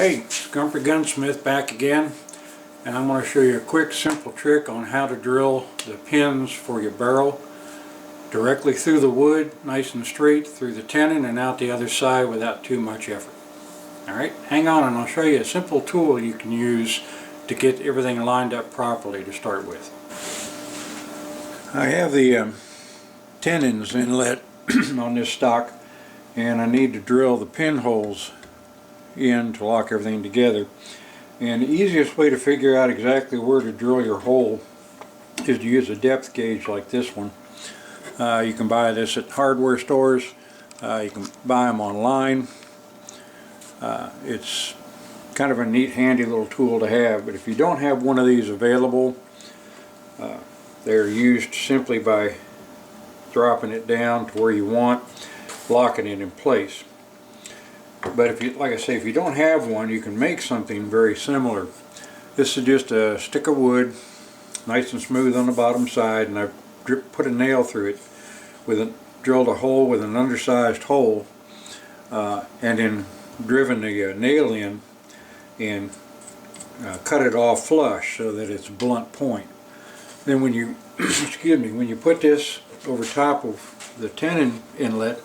Hey, it's Gunsmith back again, and I'm going to show you a quick simple trick on how to drill the pins for your barrel directly through the wood, nice and straight through the tenon and out the other side without too much effort. Alright, hang on and I'll show you a simple tool you can use to get everything lined up properly to start with. I have the tenons inlet on this stock, and I need to drill the pinholes in to lock everything together. And the easiest way to figure out exactly where to drill your hole is to use a depth gauge like this one. You can buy this at hardware stores, you can buy them online. It's kind of a neat, handy little tool to have, but if you don't have one of these available, they're used simply by dropping it down to where you want, locking it in place. But if you, like I say, if you don't have one, you can make something very similar. This is just a stick of wood, nice and smooth on the bottom side, and I've put a nail through it, drilled a hole with an undersized hole, and then driven the nail in and cut it off flush so that it's a blunt point. Then when you excuse me, when you put this over top of the tenon inlet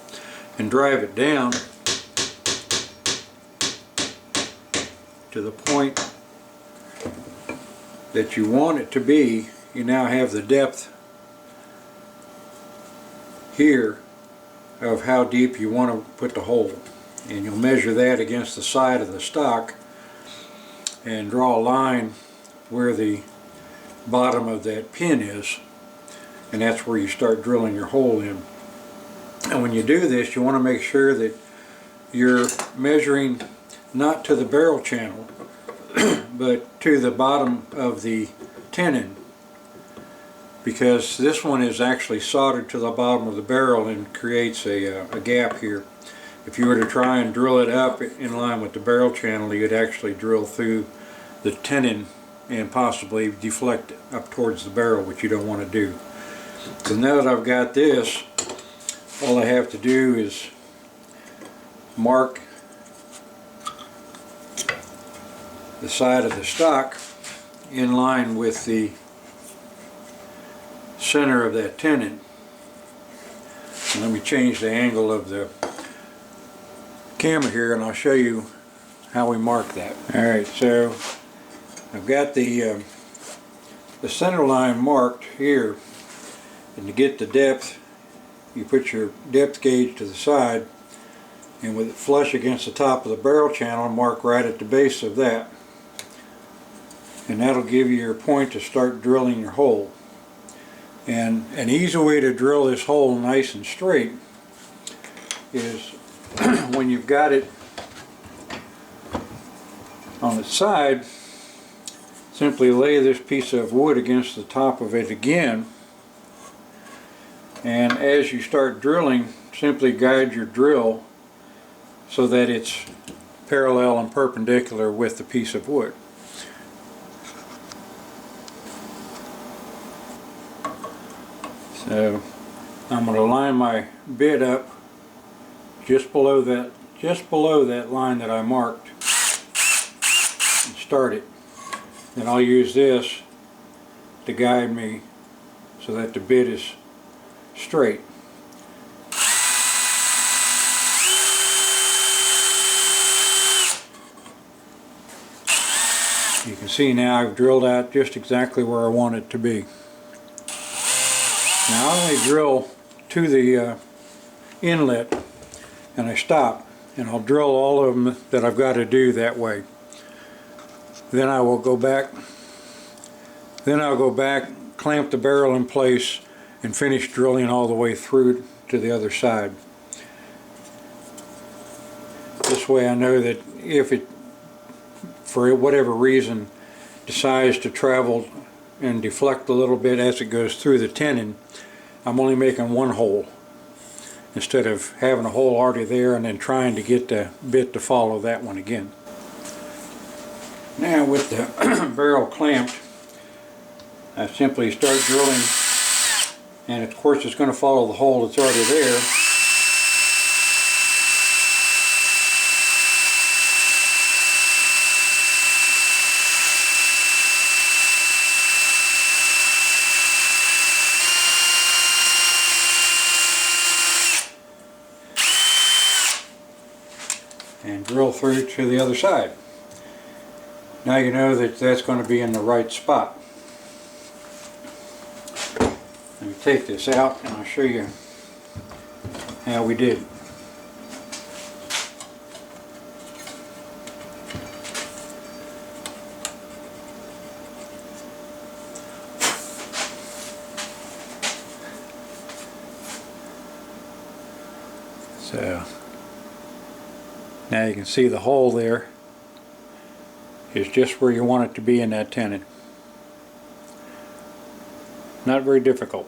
and drive it down to the point that you want it to be, you now have the depth here of how deep you want to put the hole, and you'll measure that against the side of the stock and draw a line where the bottom of that pin is, and that's where you start drilling your hole in. And when you do this, you want to make sure that you're measuring not to the barrel channel but to the bottom of the tenon, because this one is actually soldered to the bottom of the barrel and creates a gap here. If you were to try and drill it up in line with the barrel channel, you'd actually drill through the tenon and possibly deflect up towards the barrel, which you don't want to do. So now that I've got this, all I have to do is mark the side of the stock in line with the center of that tenon. And let me change the angle of the camera here and I'll show you how we mark that. Alright, so I've got the center line marked here, and to get the depth you put your depth gauge to the side, and with it flush against the top of the barrel channel, mark right at the base of that, and that'll give you your point to start drilling your hole. And an easy way to drill this hole nice and straight is when you've got it on its side, simply lay this piece of wood against the top of it again, and as you start drilling, simply guide your drill so that it's parallel and perpendicular with the piece of wood. So I'm going to line my bit up just below that line that I marked and start it. Then I'll use this to guide me so that the bit is straight. You can see now I've drilled out just exactly where I want it to be. Now I only drill to the inlet and I stop, and I'll drill all of them that I've got to do that way. Then I will go back, clamp the barrel in place and finish drilling all the way through to the other side. This way I know that if it, for whatever reason, decides to travel and deflect a little bit as it goes through the tenon, I'm only making one hole instead of having a hole already there and then trying to get the bit to follow that one again. Now with the barrel clamped, I simply start drilling, and of course it's going to follow the hole that's already there. and drill through to the other side. Now you know that that's going to be in the right spot. Let me take this out and I'll show you how we did. So now you can see the hole there is just where you want it to be in that tenon. Not very difficult.